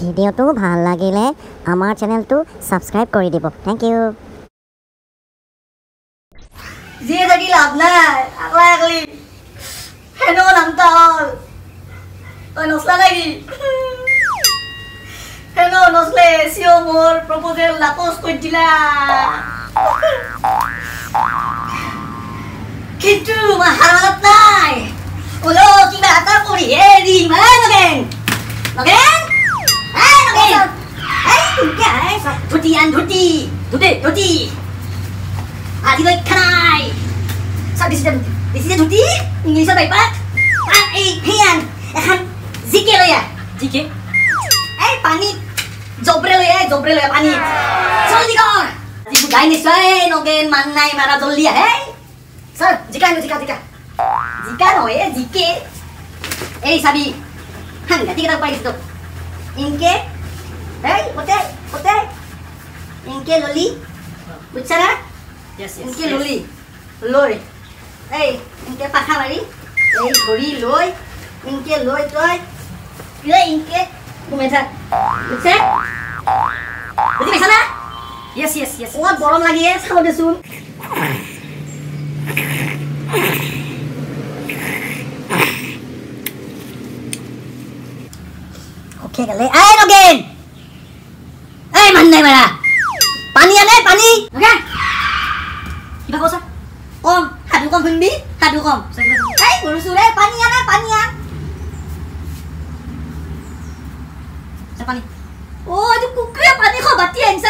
ভিডিঅ'টো ভাল লাগিলে আমাৰ চেনেলটো সাবস্ক্ৰাইব কৰি দিব থ্যাংক ইউ জিয়ে থাকি লাভ নাই আকলা আকলি হেনো নামটা হল তই নচলা নাকি হেনো নচলে সিও মোর প্রপোজাল নাকচ করে দিলা কিন্তু মাহারাত নাই ওলো কিবা এটা করি হে দি মানে নগেন নগেন এই নগেন এই তুকে এই ধুতি আন ধুতি ধুতি আজি লৈ খানাই সব দিছে ধুতি ইংলিশত পাইবা আর এই হিয়ান এখন জিকে লয়া জিকে এই পানি জবরে লয়া পানি জলদি কর আজি বুঝাই নিছয় নগেন মান নাই মারা জলদি আহে স্যার জিকা নয় জিকে এই সাবি হান গাতি কেটা পাইছ তো ইনকে এই ওতে ইনকে ললি বুঝছ না ইনকে ললি লই এই ইনকে পাখা মারি এই ঘড়ি লই ইনকে লই তই ইনকে ঘুমে থাক বুঝছে বুঝি পাইছ না ইয়েস বহুত গরম লাগি চাও দেচোন ওকে গেলে এই নগেন এই মান নাই মারা পানি আনে পানি ওকে কিবা কৈছা কম হাদু কম শুনবি হাদু কম এই গৰুচু ৰে পানি আন পানি ও যে কুকুরে পানি খাবাতি আনছে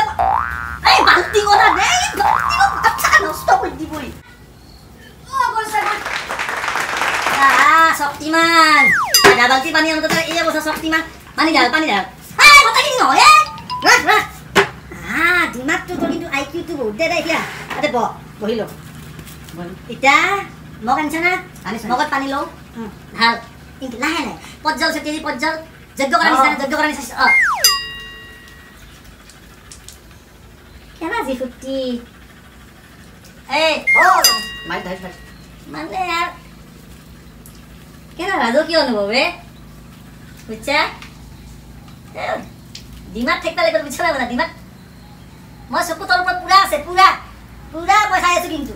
এই বালতি কথা নেই আচ্ছা নষ্ট করে দিবই ও বলছ শক্তিমান আধা বালতি পানি আনতে এই অবস্থা শক্তিমান পানি ঢাল এই কথা কি নয় রাখ দিমাগটো তো কিন্তু আইকিউটো বহুত দে এতিয়া আতে বহিলো ইটা মগ আনছ না মগত পানি লও ঢাল কিন্তু লাহে পজ্জল সেটি পজ্জল যজ্ঞ কৰা নিচিনা কেনা জি ফুটি এই ও মাই দাই মানে यार কেনা রাজকীয় অনুভব রে বুঝছা দিমাগ ঠেকতালে করে বুঝছ না দিমাগ মই চকু তোর উপর পুরা আছে পুরা বসাই আছো কিন্তু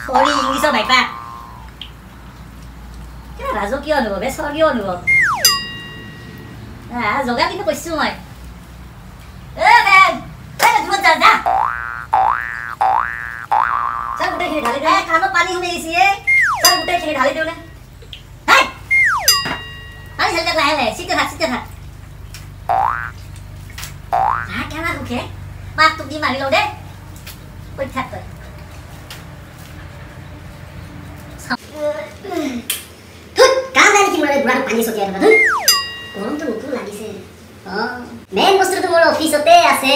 সরি ইংলিশত ভাইপা কেনা রাজকীয় অনুভৱ স্বৰ্গীয় অনুভৱ জগা কিন্তু কৈছো মই কাণত পানী সোমাই গৈছে গোটেইখিনি ঢালি দিওঁ নে পানী ঢালি লাহে চিটে থাক কেনা সুখে মাক তোক দি মাৰি লওঁ দে কৈ থাক তই পানী ছটিয়াই থকা গৰমটো নতুন লাগিছে মেইন বস্তুটো মোৰ অফিচতে আছে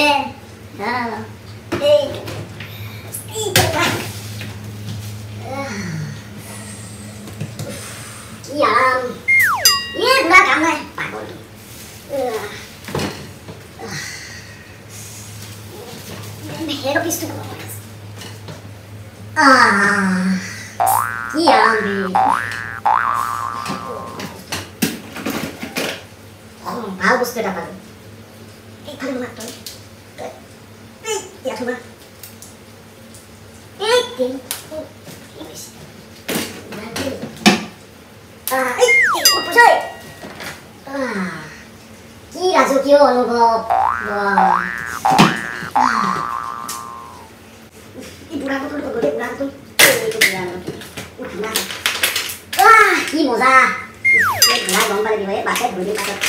কি আৰাম বুঢ়া কাম নাই পাগলটো হেড অফিচটো কি আৰাম ভাল বস্তু এটা পালো এইফালে মাত তই ইয়াত সোমা কি ৰাজকীয় অনুভৱ কি মজা গম পালে দিব বাছে ধৰি পাছত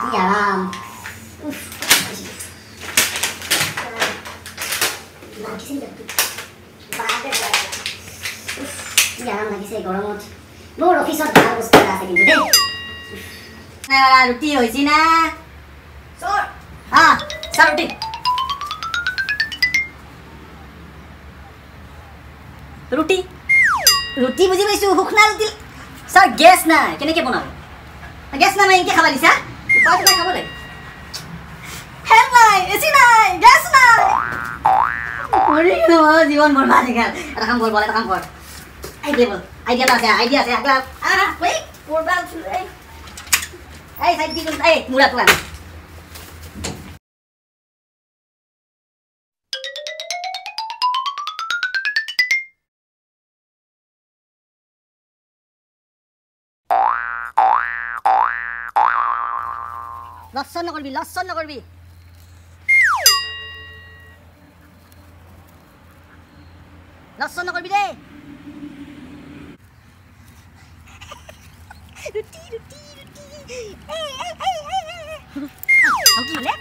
কি আৰাম কি আৰাম লাগিছে গৰমত মোৰ অফিচত ভাল বস্তু এটা আছে কিন্তু দেই ৰুটি হৈছে না ৰুটি বুজি পাইছো শুকনা ৰুটি ছাৰ গেছ নাই কেনেকৈ বনাব গেছ নাই এনেকৈ খাব দিছা খাব লাগে ফেন নাই এচি নাই গেছ নাই জীবন বৰবাদ এটা কাম কৰ আইডিয়া আছে আগলা ওই করবা এই সাইড দিন এই মুড়া তো আন লসন করবি লসন করবি লসন করবি রে রুটি রুটি রুটি এই কি হলে